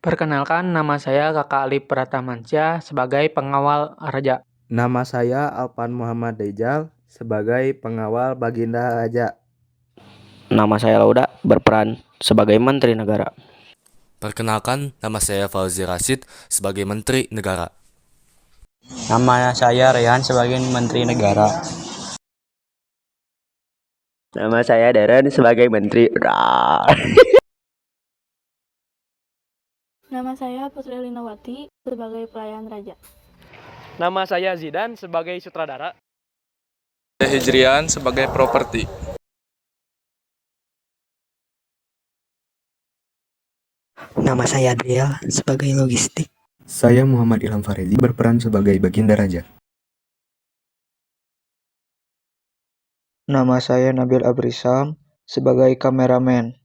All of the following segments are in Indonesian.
Perkenalkan, nama saya Kakak Ali Pratamansyah sebagai pengawal raja. Nama saya Alpan Muhammad Dejal sebagai pengawal Baginda Raja. Nama saya Lauda, berperan sebagai Menteri Negara. Perkenalkan, nama saya Fauzi Rashid sebagai Menteri Negara. Nama saya Rehan sebagai Menteri Negara. Nama saya Darren sebagai Menteri. Nama saya Putri Linawati sebagai pelayan raja. Nama saya Zidan sebagai sutradara. Saya Hijrian sebagai properti. Nama saya Adriel sebagai logistik. Saya Muhammad Ilham Farezi berperan sebagai Baginda Raja. Nama saya Nabil Abrisam sebagai kameramen.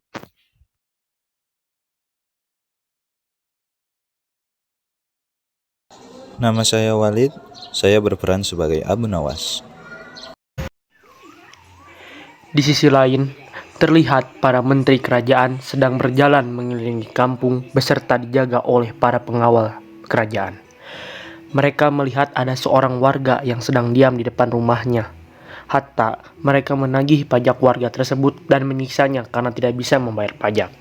Nama saya Walid, saya berperan sebagai Abu Nawas. Di sisi lain, terlihat para menteri kerajaan sedang berjalan mengelilingi kampung beserta dijaga oleh para pengawal kerajaan. Mereka melihat ada seorang warga yang sedang diam di depan rumahnya. Hatta mereka menagih pajak warga tersebut dan menyiksanya karena tidak bisa membayar pajak.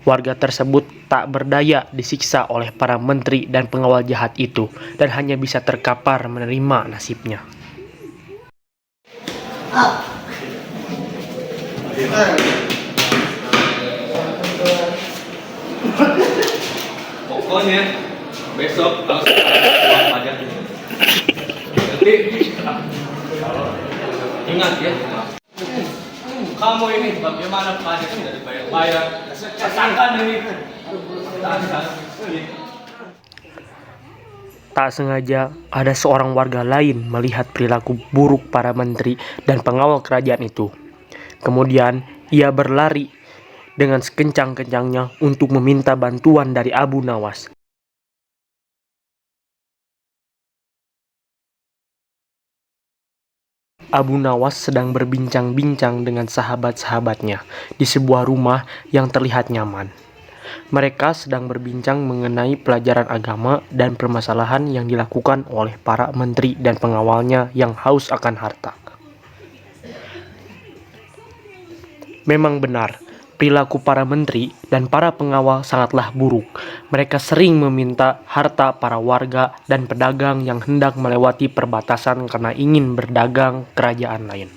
Warga tersebut tak berdaya disiksa oleh para menteri dan pengawal jahat itu dan hanya bisa terkapar menerima nasibnya. Pokoknya besok harus uang pajak. Nanti ingat ya. Kamu ini bagaimana pajak tidak dibayar-bayar? Sangkan ini. Tak sengaja ada seorang warga lain melihat perilaku buruk para menteri dan pengawal kerajaan itu. Kemudian ia berlari dengan sekencang-kencangnya untuk meminta bantuan dari Abu Nawas. Abu Nawas sedang berbincang-bincang dengan sahabat-sahabatnya di sebuah rumah yang terlihat nyaman. Mereka sedang berbincang mengenai pelajaran agama dan permasalahan yang dilakukan oleh para menteri dan pengawalnya yang haus akan harta. Memang benar, perilaku para menteri dan para pengawal sangatlah buruk. Mereka sering meminta harta para warga dan pedagang yang hendak melewati perbatasan karena ingin berdagang kerajaan lain.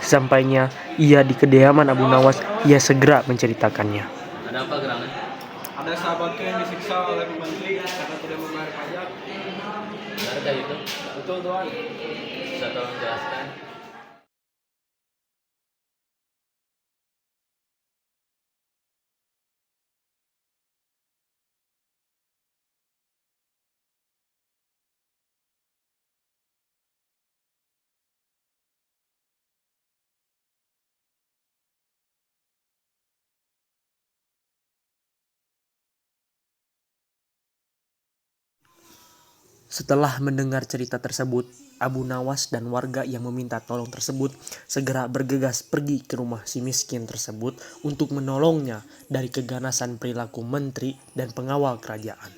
Sampainya ia di kediaman Abu Nawas, ia segera menceritakannya. Ada apa gerangan? Ada sahabatku yang disiksa oleh menteri karena tidak membayar pajak. Benarkah itu? Betul Tuan. Bisa tolong jelaskan? Setelah mendengar cerita tersebut, Abu Nawas dan warga yang meminta tolong tersebut segera bergegas pergi ke rumah si miskin tersebut untuk menolongnya dari keganasan perilaku menteri dan pengawal kerajaan.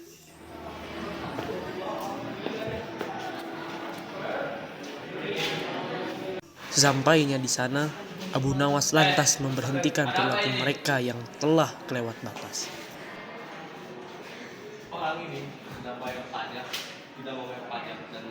Sesampainya di sana, Abu Nawas lantas memberhentikan perilaku mereka yang telah kelewat batas. Orang ini tidak bayar pajak, tidak membayar pajak dan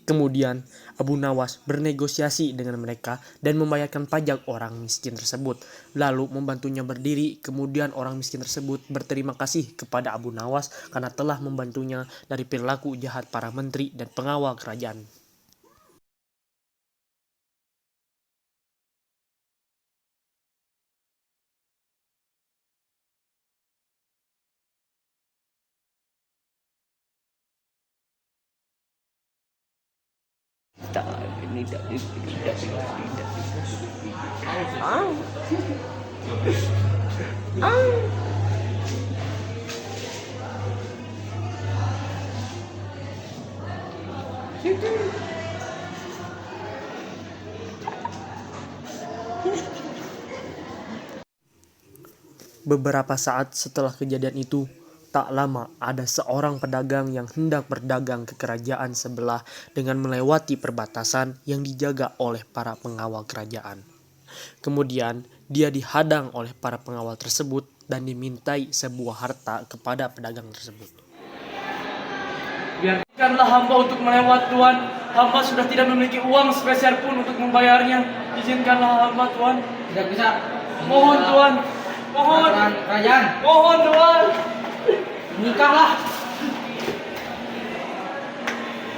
Kemudian Abu Nawas bernegosiasi dengan mereka dan membayarkan pajak orang miskin tersebut, lalu membantunya berdiri. Kemudian orang miskin tersebut berterima kasih kepada Abu Nawas karena telah membantunya dari perilaku jahat para menteri dan pengawal kerajaan. Beberapa saat setelah kejadian itu, tak lama ada seorang pedagang yang hendak berdagang ke kerajaan sebelah dengan melewati perbatasan yang dijaga oleh para pengawal kerajaan. Kemudian dia dihadang oleh para pengawal tersebut dan dimintai sebuah harta kepada pedagang tersebut. Biarkanlah hamba untuk melewat, Tuan. Hamba sudah tidak memiliki uang sepeser pun untuk membayarnya. Izinkanlah hamba, Tuan. Tidak bisa. Mohon, Tuan. Mohon. Kerajaan. Mohon, Tuan. Nikahlah.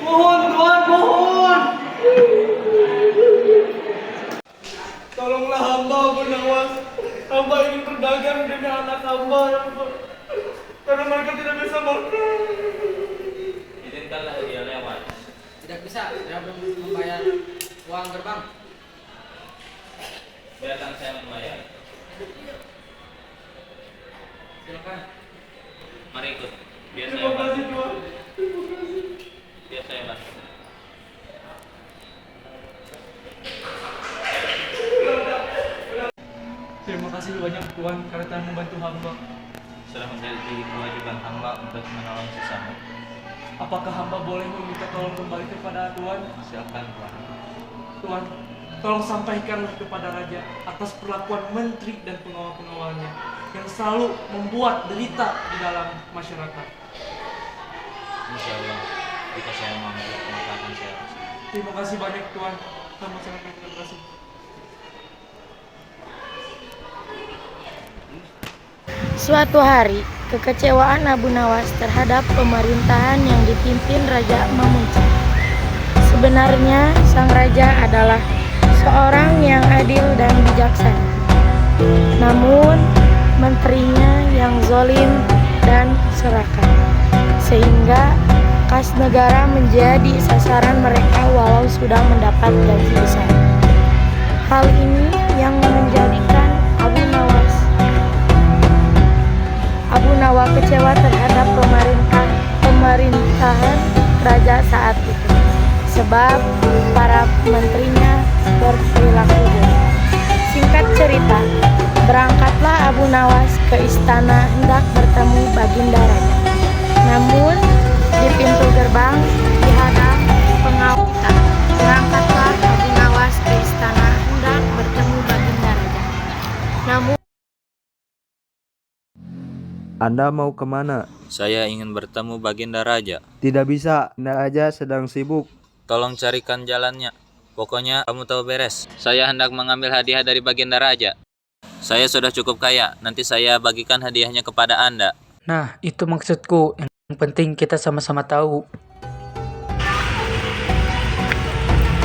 Mohon, Tuan. Mohon. Tolonglah hamba, Abu Nawas. Hamba ingin berdagang dengan anak hamba, ya Allah. Karena mereka tidak bisa makan. Izinkanlah dia lewat. Tidak bisa. Dia belum membayar uang gerbang. Biarkan saya membayar. Silakan. Mari ikut. Biar saya Terima kasih, bantu. Tuan. Terima kasih. Biar saya bantu. Terima kasih banyak, Tuan, karena telah membantu hamba. Sudah menjadi kewajiban hamba untuk menolong sesama. Apakah hamba boleh meminta tolong kembali kepada Tuan? Silakan, Tuan. Tuan, tolong sampaikanlah kepada Raja atas perlakuan menteri dan pengawal-pengawalnya yang selalu membuat derita di dalam masyarakat. Insya Allah, jika saya mampu, akan saya lakukan. Terima kasih banyak, Tuan. Hamba sangat terima kasih. Suatu hari, kekecewaan Abu Nawas terhadap pemerintahan yang dipimpin Raja memuncak. Sebenarnya, sang raja adalah seorang yang adil dan bijaksana. Namun, menterinya yang zalim dan serakah, sehingga kas negara menjadi sasaran mereka walau sudah mendapat gaji besar. Hal ini yang menjadikan Abu Nawas kecewa terhadap pemerintahan raja saat itu, sebab para menterinya berperilaku buruk. Singkat cerita, berangkatlah Abu Nawas ke istana hendak bertemu Baginda Raja. Namun, di pintu gerbang dihadang pengawal. Berangkatlah Abu Nawas ke istana hendak bertemu Baginda Raja. Namun, Anda mau kemana? Saya ingin bertemu Baginda Raja. Tidak bisa, Anda aja sedang sibuk. Tolong carikan jalannya. Pokoknya kamu tahu beres. Saya hendak mengambil hadiah dari Baginda Raja. Saya sudah cukup kaya. Nanti saya bagikan hadiahnya kepada Anda. Nah, itu maksudku. Yang penting kita sama-sama tahu.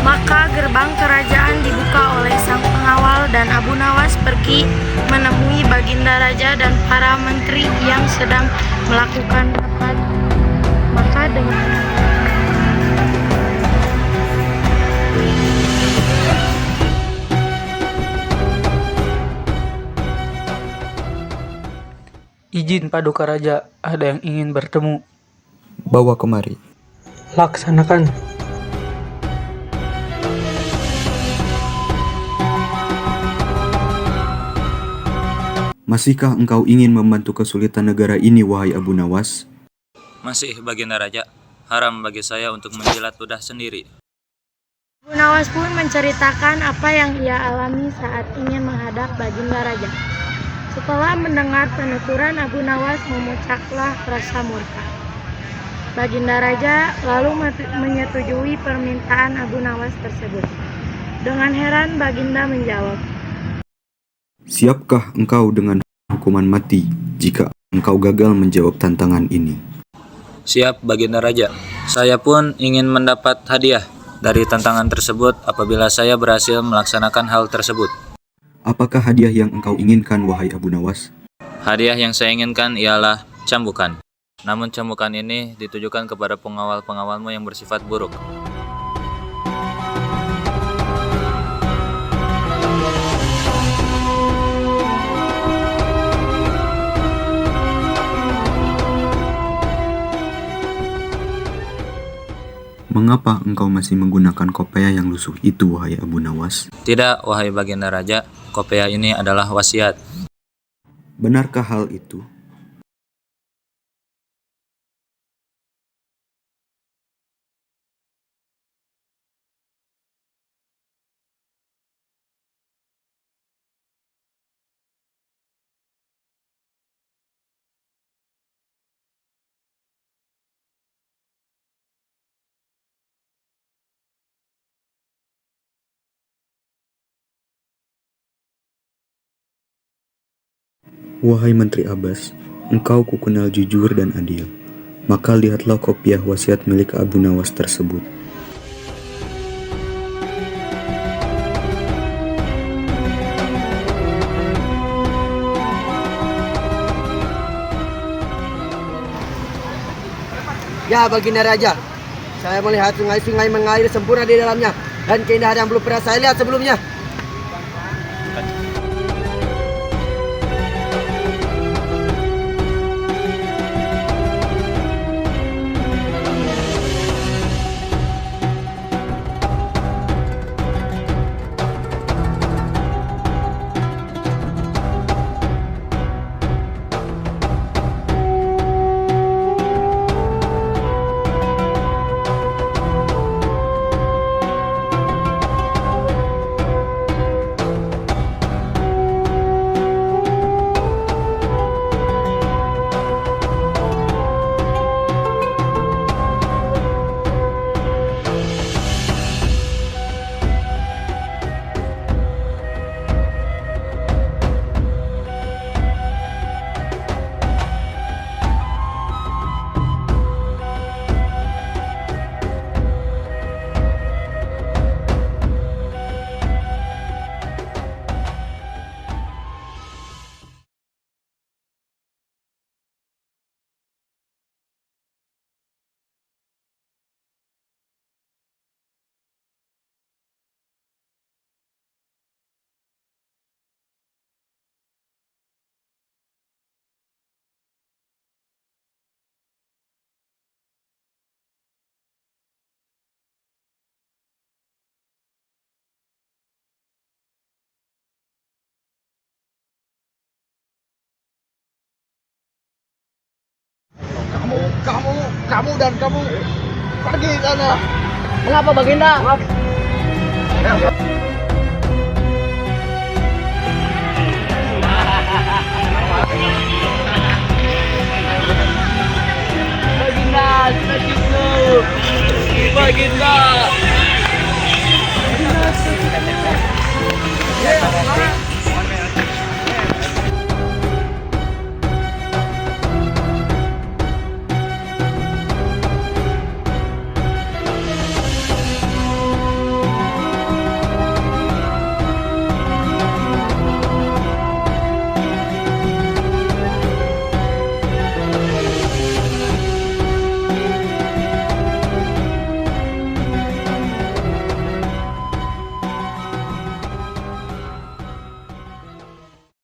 maka gerbang kerajaan dibuka oleh sang pengawal dan Abu Nawas pergi menemui Baginda Raja dan para menteri yang sedang melakukan rapat. Maka dengan izin Paduka Raja, ada yang ingin bertemu. Bawa kemari. Laksanakan. Masihkah engkau ingin membantu kesulitan negara ini, wahai Abu Nawas? Masih, Baginda Raja. Haram bagi saya untuk menjilat ludah sendiri. Abu Nawas pun menceritakan apa yang ia alami saat ingin menghadap Baginda Raja. Setelah mendengar penuturan Abu Nawas, memuncaklah rasa murka. Baginda Raja lalu menyetujui permintaan Abu Nawas tersebut. Dengan heran Baginda menjawab, Siapkah engkau dengan hukuman mati jika engkau gagal menjawab tantangan ini? Siap, Baginda Raja. Saya pun ingin mendapat hadiah dari tantangan tersebut apabila saya berhasil melaksanakan hal tersebut. Apakah hadiah yang engkau inginkan, wahai Abu Nawas? Hadiah yang saya inginkan ialah cambukan. Namun cambukan ini ditujukan kepada pengawal-pengawalmu yang bersifat buruk. Mengapa engkau masih menggunakan kopiah yang lusuh itu, wahai Abu Nawas? Tidak, wahai Baginda Raja, kopiah ini adalah wasiat. Benarkah hal itu? Wahai Menteri Abbas, engkau kukenal jujur dan adil. Maka lihatlah kopiah wasiat milik Abu Nawas tersebut. Ya, Baginda Raja, saya melihat sungai-sungai mengalir sempurna di dalamnya dan keindahan yang belum pernah saya lihat sebelumnya. Kamu dan kamu pergi sana. Mengapa, Baginda?